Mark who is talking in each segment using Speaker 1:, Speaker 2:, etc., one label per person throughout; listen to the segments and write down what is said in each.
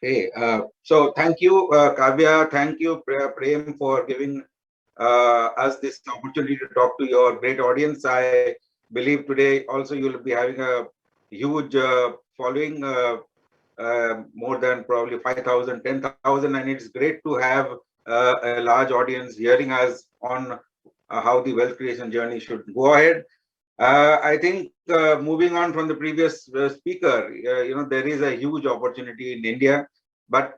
Speaker 1: Hey, so thank you, Kavya. Thank you, Prem, for giving us this opportunity to talk to your great audience. I believe today also you'll be having a huge following, more than probably 5,000, 10,000, and it's great to have a large audience hearing us on how the wealth creation journey should go ahead. I think moving on from the previous speaker, there is a huge opportunity in India. But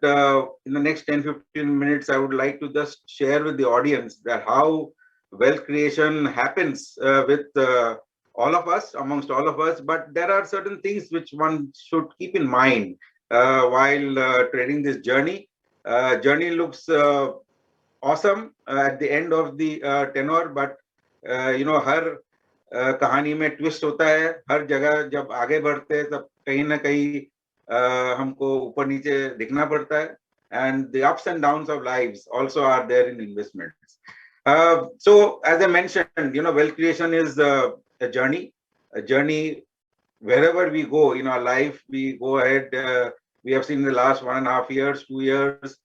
Speaker 1: in the next 10, 15 minutes, I would like to just share with the audience that how wealth creation happens with all of us, amongst all of us. But there are certain things which one should keep in mind while trading this journey. Journey looks awesome at the end of the tenor, but हर कहानी में twist होता है हर जगह जब आगे बढ़ते हैं तब कहीं ना कहीं हमको ऊपर नीचे दिखना पड़ता है and the ups and downs of lives also are there in investments. So as I mentioned, wealth creation is a journey wherever we go in our life. We go ahead. We have seen in the last 1.5 years, 2 years.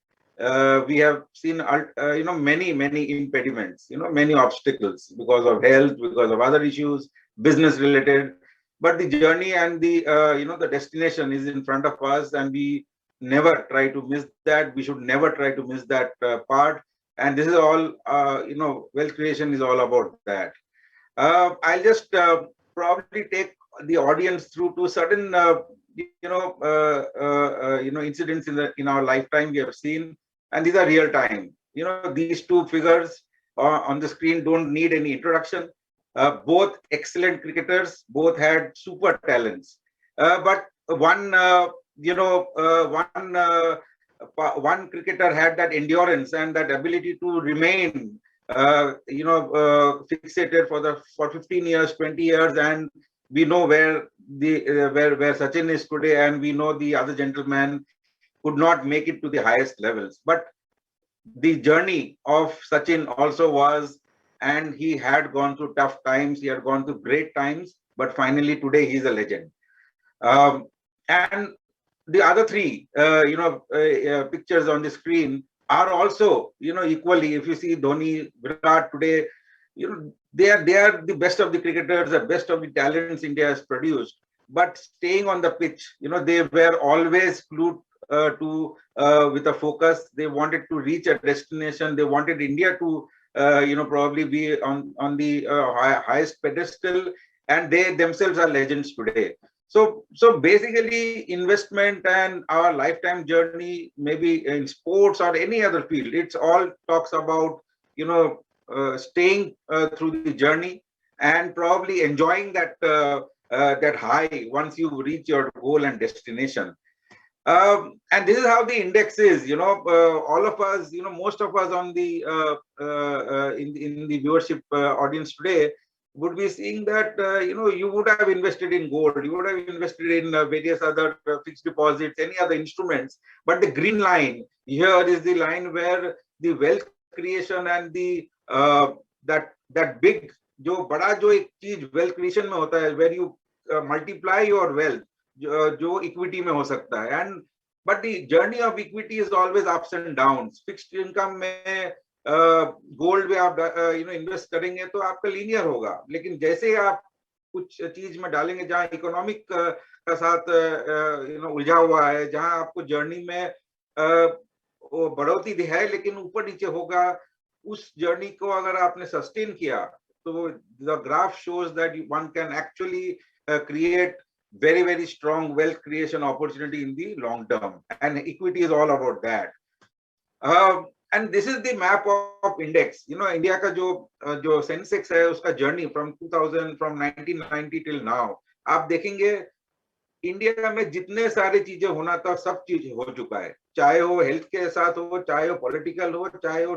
Speaker 1: We have seen, many impediments, many obstacles because of health, because of other issues, business related. But the journey and the destination is in front of us, and we never try to miss that. We should never try to miss that part. And this is all, wealth creation is all about that. I'll just probably take the audience through to certain incidents in our lifetime we have seen, and these are real time. These two figures on the screen don't need any introduction. Both excellent cricketers, both had super talents, but one one cricketer had that endurance and that ability to remain fixated for 15 years, 20 years, and we know where where Sachin is today, and we know the other gentleman could not make it to the highest levels. But the journey of Sachin also was, and he had gone through tough times, he had gone through great times, but finally today he's a legend. And the other three, pictures on the screen are also, equally. If you see Dhoni, Virat today, they are the best of the cricketers, the best of the talents India has produced. But staying on the pitch, they were always glued to with a focus. They wanted to reach a destination. They wanted India to, probably be on the highest pedestal, and they themselves are legends today. So basically, investment and our lifetime journey, maybe in sports or any other field, it's all talks about staying through the journey and probably enjoying that high once you reach your goal and destination. And this is how the index is. All of us, most of us on the in the viewership audience today would be seeing that you would have invested in gold, you would have invested in various other fixed deposits, any other instruments. But the green line here is the line where the wealth creation and the that big जो बड़ा जो एक चीज wealth creation में होता है, where you multiply your wealth, जो equity में हो सकता है. And but the journey of equity is always ups and downs. Fixed income में गोल्ड में आप इन्वेस्ट करेंगे तो आपका लीनियर होगा, लेकिन जैसे आप कुछ चीज में डालेंगे जहां इकोनॉमिक का साथ उलझा हुआ है, जहां आपको जर्नी में वो बढ़ोतरी है लेकिन ऊपर नीचे होगा, उस जर्नी को अगर आपने सस्टेन किया तो the graph shows that one can actually create very strong wealth creation opportunity in the long term, and equity is all about that. And this is the map of index. India का जो Sensex है उसका journey from 2000 from 1990 till now, आप देखेंगे India में जितने सारे चीजें होना था सब चीज हो चुका है, चाहे वो हेल्थ के साथ हो, चाहे वो पॉलिटिकल हो, चाहे वो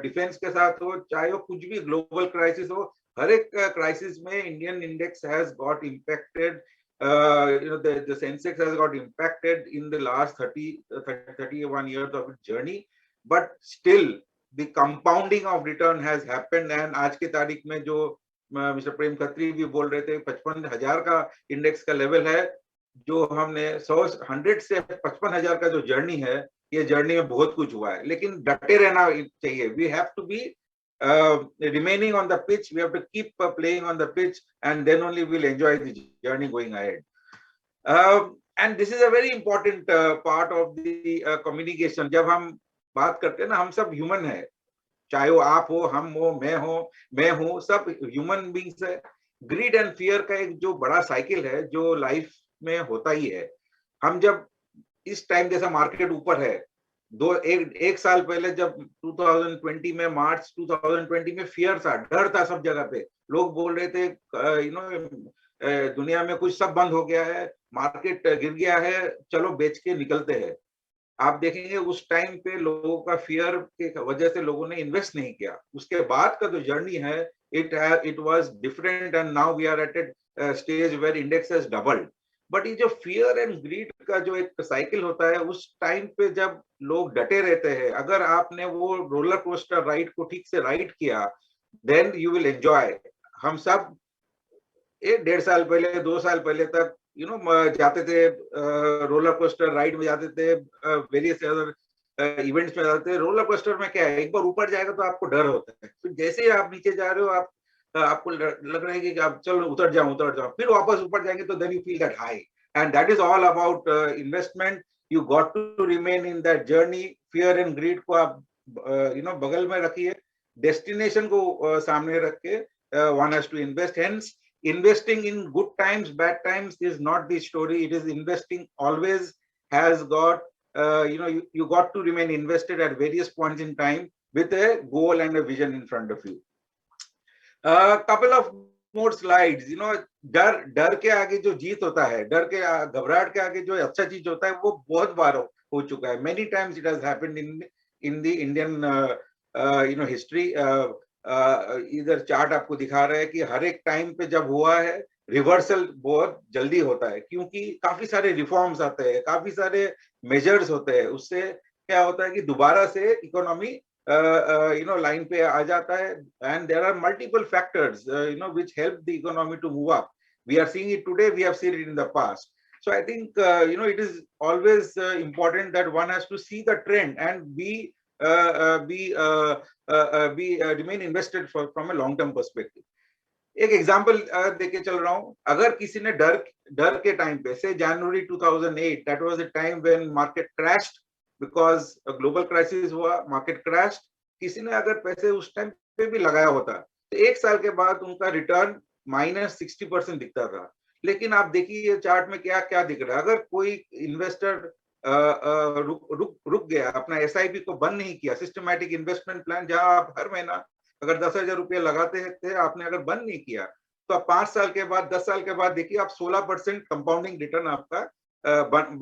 Speaker 1: डिफेंस के साथ हो, चाहे वो कुछ भी ग्लोबल क्राइसिस हो. हर एक क्राइसिस में Indian index has got impacted. The Sensex has got impacted in the last 31 years of its journey, but still the compounding of return has happened. And आज के तारीख में जो मिस्टर प्रेम खत्री भी बोल रहे थे 55,000 का इंडेक्स का लेवल है, जो हमने 100 से 55,000 का जो जर्नी है, ये जर्नी में बहुत कुछ हुआ है, लेकिन डटे रहना चाहिए। We have to be remaining on the pitch. We have to keep playing on the pitch, and then only we'll enjoy the journey going ahead. And this is a very important part of the communication. जब हम बात करते हैं ना, हम सब human है, चाहे वो आप हो, हम हो, मैं हूँ, सब ह्यूमन बींग्स है। ग्रीड एंड फियर का एक जो बड़ा साइकिल है, जो लाइफ में होता ही है। हम जब इस टाइम जैसा मार्केट ऊपर है, एक साल पहले जब 2020 में, मार्च 2020 में फियर था, डर था सब जगह पे। लोग बोल रहे थे दुनिया में कुछ सब बंद हो गया है, मार्केट गिर गया है, चलो बेच के निकलते हैं। आप देखेंगे उस टाइम पे लोगों का फियर के वजह से लोगों ने इन्वेस्ट नहीं किया। उसके बाद का जो जर्नी है, it was different, and now we are at a stage where index has doubled. But ये जो फियर एंड ग्रीड का जो एक साइकिल होता है, उस टाइम पे जब लोग डटे रहते हैं, अगर आपने वो रोलर कोस्टर राइड को ठीक से राइड किया, देन यू विल एंजॉय। हम सब 1.5 साल पहले, 2 साल पहले तक जाते थे, रोलर कोस्टर राइड में जाते थे, वेरियस अदर इवेंट्स में जाते थे। रोलर कोस्टर में क्या है, एक बार ऊपर जाएगा तो आपको डर होता है, फिर जैसे ही आप नीचे जा रहे हो, आपको लग रहा है कि आप चलो उतर जाओ, फिर वापस ऊपर जाएंगे तो then you feel that high. And that is all about investment. You got to remain in that journey. Fear and greed को आप बगल में रखिए, डेस्टिनेशन को सामने रख के one has to invest. Hence investing in good times, bad times is not the story. It is investing always has got, you got to remain invested at various points in time with a goal and a vision in front of you. Couple of more slides. डर के आगे जो जीत होता है, डर के घबराहट के आगे जो अच्छा चीज होता है, वो बहुत बार हो चुका है। Many times it has happened in the Indian history. इधर चार्ट आपको दिखा रहा है कि हर एक टाइम पे जब हुआ है, रिवर्सल बहुत जल्दी होता है, क्योंकि काफी सारे रिफॉर्म्स आते हैं, काफी सारे मेजर्स होते हैं। उससे क्या होता है कि दोबारा से इकोनॉमी लाइन पे आ जाता है, and there are multiple factors which help the economy to move up. We are seeing it today, we have seen it in the past. So I think it is always important that one has to see the trend and remain invested from a long term perspective. एक example देके चल रहा हूं। अगर किसी ने डर के टाइम पे, से जनवरी 2008, that was the time when market crashed because global crisis हुआ, मार्केट क्रैश्ड। किसी ने अगर पैसे उस टाइम पे भी लगाया होता, तो एक साल के बाद उनका रिटर्न -60% दिखता था। लेकिन आप देखिए चार्ट में क्या क्या दिख रहा है। अगर कोई इन्वेस्टर रुक गया, अपना एसआईपी को बंद नहीं किया, सिस्टमैटिक इन्वेस्टमेंट प्लान, जहां आप हर महीना अगर 10,000 रुपया लगाते थे, आपने अगर बंद नहीं किया, तो आप 5 साल के बाद, 10 साल के बाद देखिए आप 16% कंपाउंडिंग रिटर्न आपका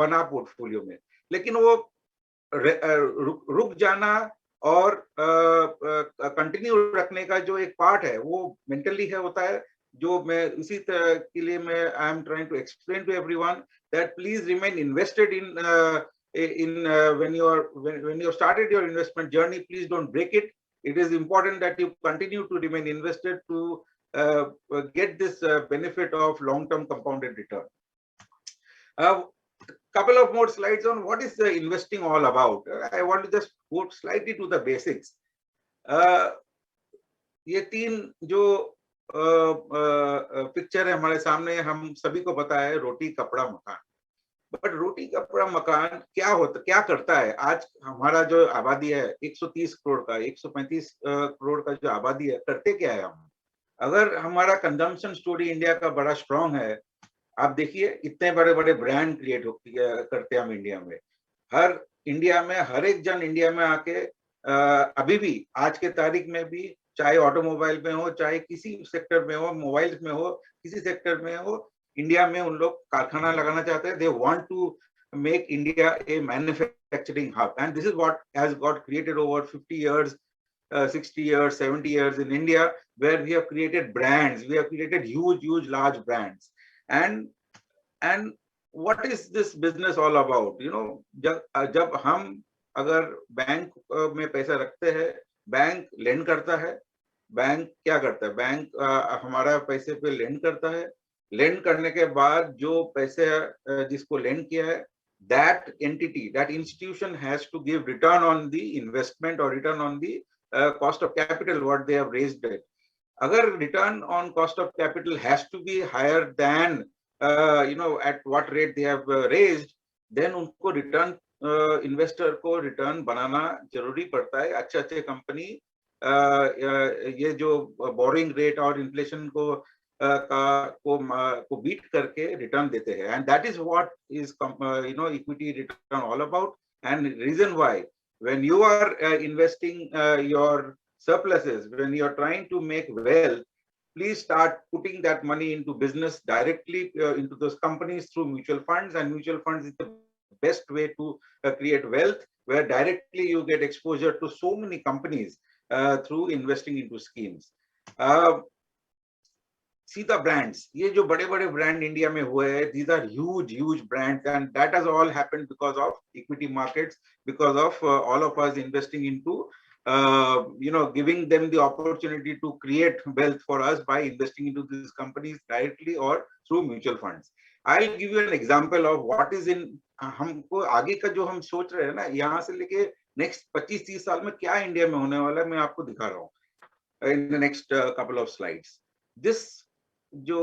Speaker 1: बना पोर्टफोलियो में। लेकिन वो रुक जाना और कंटिन्यू रखने का जो एक पार्ट है, वो मेंटली है होता है, जो मैं इसी तरह के लिए मैं I am trying to explain to everyone that please remain invested in when you started your investment journey. Please don't break it. It is important that you continue to remain invested to get this benefit of long-term compounded return. Couple of more slides on what is the investing all about. I want to just go slightly to the basics. ये तीन जो picture है हमारे सामने, हम सभी को पता है, रोटी कपड़ा मकान। बट रोटी कपड़ा मकान क्या करता है? आज हमारा जो आबादी है 130 करोड़ का, 135 करोड़ का जो आबादी है, करते क्या है हम? अगर हमारा कंजम्पशन स्टोरी इंडिया का बड़ा स्ट्रांग है, आप देखिए इतने बड़े बड़े ब्रांड क्रिएट करते हैं हम इंडिया में। हर एक जन इंडिया में आके अभी भी, आज के तारीख में भी, चाहे ऑटोमोबाइल में हो, चाहे किसी सेक्टर में हो, मोबाइल्स में हो, किसी सेक्टर में हो, इंडिया में उन लोग कारखाना लगाना चाहते हैं। They want to make India a manufacturing hub, and this is what has got created over 50 years, 60 years, 70 years in India, where we have created brands, we have created huge large brands. And what is this business all about? जब हम अगर bank में पैसा रखते हैं, bank land करता है। Bank क्या करता है? बैंक हमारा पैसे पे लेंड करता है, लेंड करने के बाद जो पैसे जिसको लेंड किया है, that entity, that institution has to give return on the investment or return on the cost of capital what they have raised it. Agar return on cost of capital has to be higher than at what rate they have raised, then उनको return investor को return बनाना जरूरी पड़ता है. अच्छे अच्छे company ये जो borrowing rate और inflation को बीट करके रिटर्न देते हैं. And that is what is equity return all about. And reason why when you are investing your surpluses, when you are trying to make wealth, please start putting that money into business directly into those companies through mutual funds. And mutual funds is the best way to create wealth, where directly you get exposure to so many companies through investing into schemes. See the brands, ये जो बड़े बड़े brand India में हुए हैं, these are huge brands, and that has all happened because of equity markets, because of all of us investing into giving them the opportunity to create wealth for us by investing into these companies directly or through mutual funds. I'll give you an example of what is in हमको आगे का जो हम सोच रहे हैं ना, यहाँ से लेके नेक्स्ट 25-30 साल में क्या इंडिया में होने वाला है, मैं आपको दिखा रहा हूँ in the next couple of slides. This जो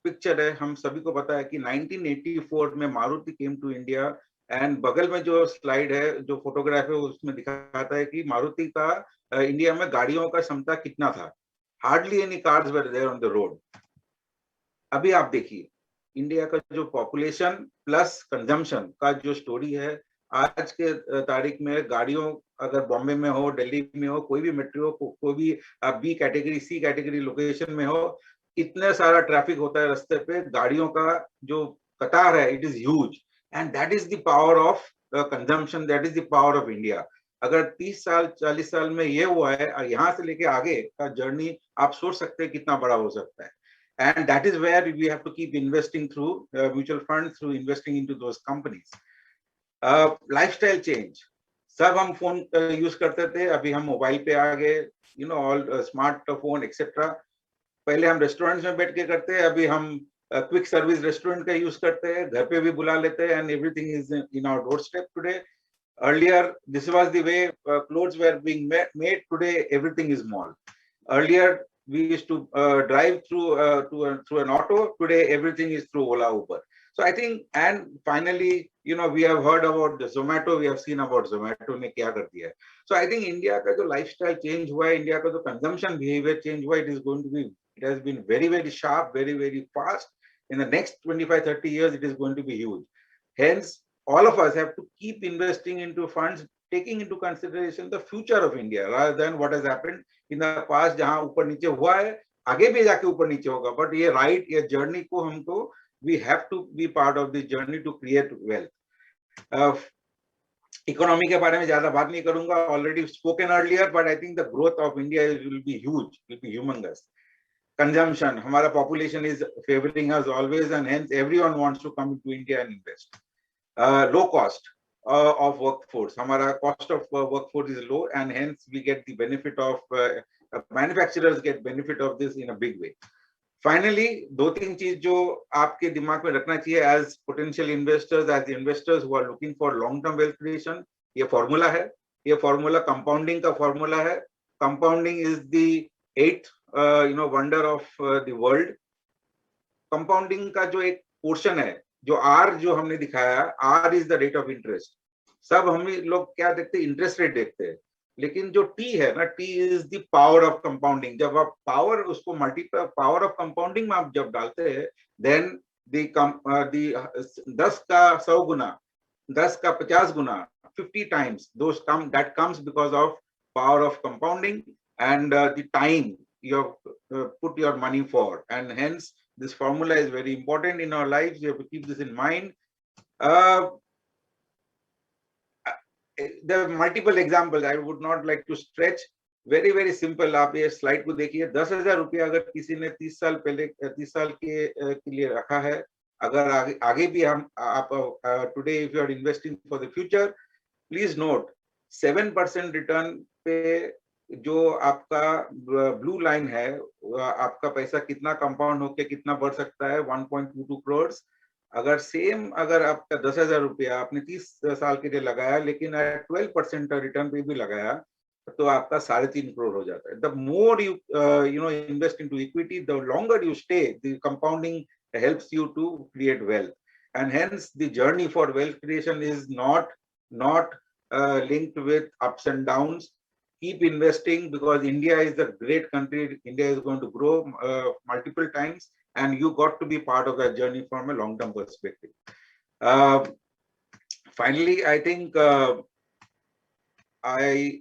Speaker 1: पिक्चर है, हम सभी को पता है कि 1984 में Maruti came to India. And बगल में जो स्लाइड है, जो फोटोग्राफ है, उसमें दिखाता है कि मारुति का इंडिया में गाड़ियों का क्षमता कितना था. Hardly any cars were there on the road. अभी आप देखिए इंडिया का जो पॉपुलेशन प्लस कंजम्पशन का जो स्टोरी है, आज के तारीख में गाड़ियों, अगर बॉम्बे में हो, दिल्ली में हो, कोई भी मेट्रो, कोई भी बी कैटेगरी, सी कैटेगरी लोकेशन में हो, इतने सारा ट्रैफिक होता है रास्ते पे, गाड़ियों का जो कतार है, it is huge. And that is the power of consumption, that is the power of India. अगर 30 साल 40 साल में ये हुआ है, यहाँ से लेके आगे का जर्नी आप सोच सकते हैं कितना बड़ा हो सकता है. And that is where we have to keep investing through mutual funds, through investing into those companies. Lifestyle change. सब हम फोन यूज करते थे, अभी हम मोबाइल पे आ गए, ऑल स्मार्टफोन एक्सेट्रा. पहले हम रेस्टोरेंट्स में बैठ के करते हैं, अभी हम क्विक सर्विस रेस्टोरेंट का यूज करते हैं, घर पे भी बुला लेते हैं, and everything is in our doorstep today. Earlier, this was the way clothes were being made. Today, everything is mall. Earlier, we used to drive through an auto. Today, everything is through Ola, Uber. So I think, and finally, we have heard about the Zomato. We have seen about Zomato ने क्या कर दिया है. So I think India का जो lifestyle change हुआ है, India का जो consumption behavior change हुआ, it has been very sharp, very fast. In the next 25-30 years, it is going to be huge. Hence, all of us have to keep investing into funds, taking into consideration the future of India rather than what has happened in the past, जहां ऊपर नीचे हुआ है, आगे भी जाके ऊपर नीचे होगा. बट ये जर्नी को हमको, we have to be part of this journey to create wealth. Economy के बारे में ज्यादा बात नहीं करूंगा, already spoken earlier, but I think the growth of India will be huge, will be humongous. Consumption, हमारा population is favoring us always, and hence everyone wants to come to India and invest. Low cost of workforce, हमारा cost of workforce is low, and hence we get the benefit of manufacturers get benefit of this in a big way. Finally, दो तीन चीज जो आपके दिमाग में रखना चाहिए as potential investors, as investors who are looking for long term wealth creation. ये फॉर्मूला है, ये फॉर्मूला कंपाउंडिंग का फॉर्मूला है. Compounding is the 8th wonder of the world. Compounding का जो एक पोर्शन है, जो आर जो हमने दिखाया, R is the rate of interest. सब हम लोग क्या देखते हैं, इंटरेस्ट रेट देखते हैं, लेकिन जो टी है ना, T is the power of compounding. जब आप पावर उसको मल्टीप्लाई, पावर ऑफ कंपाउंडिंग में आप जब डालते हैं, देन द 10 का 100 गुना, 10 का 50 गुना, 50 times those that comes because of power of compounding and the time you have put your money for, and hence this formula is very important in our lives. You have to keep this in mind. There are multiple examples. I would not like to stretch. very simple. आप ये slide को देखिए. 10,000 रुपया अगर किसी ने 30 साल पहले 30 साल के लिए रखा है, अगर आगे भी हम आप today if you are investing for the future, please note 7% return पे जो आपका ब्लू लाइन है, आपका पैसा कितना कंपाउंड होके कितना बढ़ सकता है, 1.22 करोड़। अगर सेम अगर आपका 10,000 रुपया आपने 30 साल के लिए लगाया, लेकिन 12% रिटर्न पे भी लगाया, तो आपका 3.5 करोड़ हो जाता है। The more you invest into equity, the longer you stay, the compounding helps you to create wealth, and hence the journey for wealth creation is not linked with ups and downs. Keep investing, because India is a great country. India is going to grow multiple times, and you got to be part of that journey from a long term perspective. Finally, I think I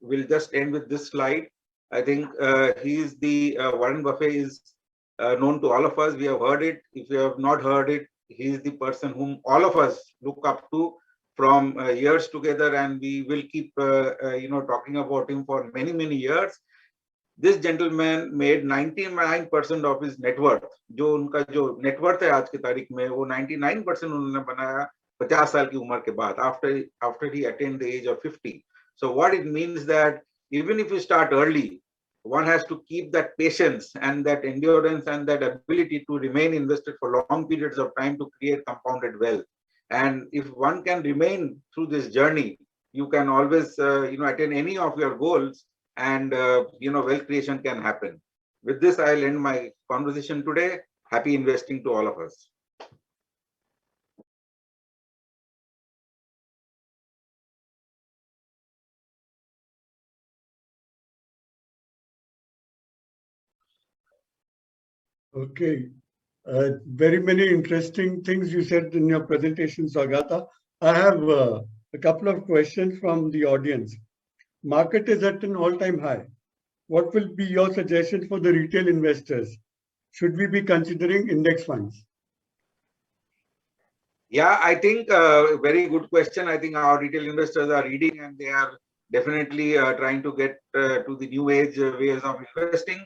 Speaker 1: will just end with this slide. I think Warren Buffett is known to all of us. We have heard it. If you have not heard it, he is the person whom all of us look up to from years together, and we will keep talking about him for many years. This gentleman made 99% of his net worth. जो उनका जो net worth है आज की तारीख में, वो 99% उन्होंने बनाया 50 साल की उम्र के बाद, after he attained the age of 50. So what it means that even if you start early, one has to keep that patience and that endurance and that ability to remain invested for long periods of time to create compounded wealth. And if one can remain through this journey, you can always attain any of your goals, and wealth creation can happen. With this, I'll end my conversation today. Happy investing to all of us.
Speaker 2: Okay, very many interesting things you said in your presentation, Saugata. I have a couple of questions from the audience. Market is at an all-time high. What will be your suggestion for the retail investors? Should we be considering index funds?
Speaker 1: Yeah, I think very good question. I think our retail investors are reading, and they are definitely trying to get to the new age ways of investing.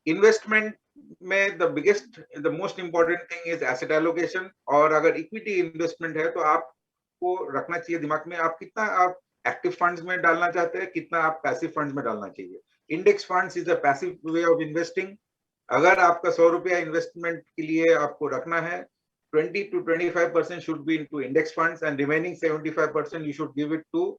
Speaker 1: Investment में the most important thing is asset allocation. और अगर equity investment है, तो आपको रखना चाहिए दिमाग में, आप कितना आप active funds में डालना चाहते हैं, कितना आप passive funds में डालना चाहिए. Index funds is a passive way of investing. अगर आपका 100 रुपया investment के लिए आपको रखना है, 20 to 25% should be into index funds, and remaining 75% you should give it to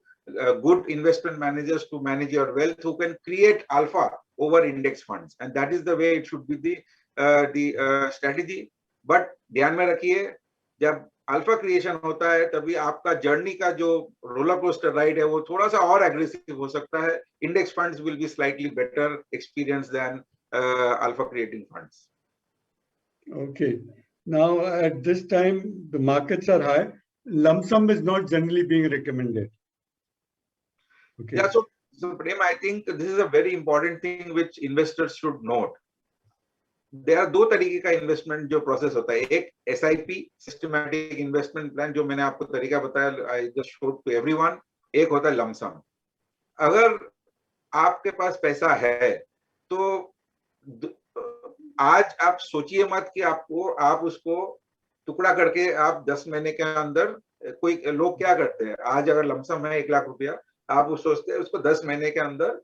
Speaker 1: good investment managers to manage your wealth, who can create alpha over index funds, and that is the way it should be the strategy. But ध्यान में रखिए, जब alpha creation होता है, तभी आपका journey का जो रोलर कोस्टर राइड है, वो थोड़ा सा और एग्रेसिव हो सकता है. Index funds will be slightly better experience than alpha creating funds.
Speaker 2: Okay. Now, at this time, the markets are high. Lump sum is not generally being recommended. Okay.
Speaker 1: Yeah, so Prem, I think this is a very important thing which investors should note. There are दो तरीके का investment जो process होता है. एक SIP systematic investment plan, जो मैंने आपको तरीका बताया, I just showed to everyone. एक होता है लंप सम. अगर आपके पास पैसा है, तो आज आप सोचिए मत कि आप उसको टुकड़ा करके आप 10 महीने के अंदर, कोई लोग क्या करते हैं, आज अगर लमसम है 1 लाख रुपया, आप वो सोचते हैं उसको 10 महीने के अंदर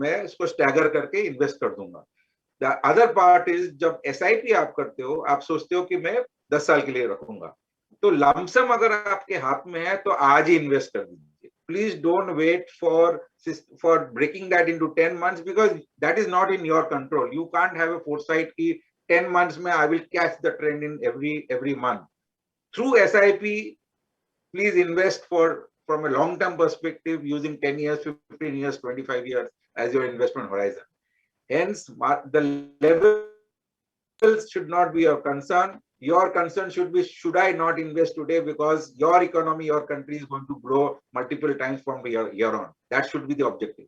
Speaker 1: मैं इसको स्टैगर करके इन्वेस्ट कर दूंगा. द अदर पार्ट इज, जब SIP आप करते हो, आप सोचते हो कि मैं 10 साल के लिए रखूंगा. तो लमसम अगर आपके हाथ में है, तो आज ही इन्वेस्ट कर दीजिए. Please don't wait for breaking that into 10 months, because that is not in your control. You can't have a foresight ki 10 months mein I will catch the trend in every month. Through SIP, please invest from a long term perspective, using 10 years, 15 years, 25 years as your investment horizon. Hence, the levels should not be your concern. Your concern should be, should I not invest today, because your economy, your country is going to grow multiple times from year on. That should be the objective.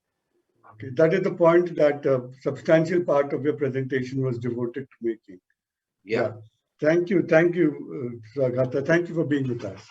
Speaker 2: Okay, that is the point that a substantial part of your presentation was devoted to making.
Speaker 1: Yeah.
Speaker 2: Thank you, Saugata. Thank you for being with us.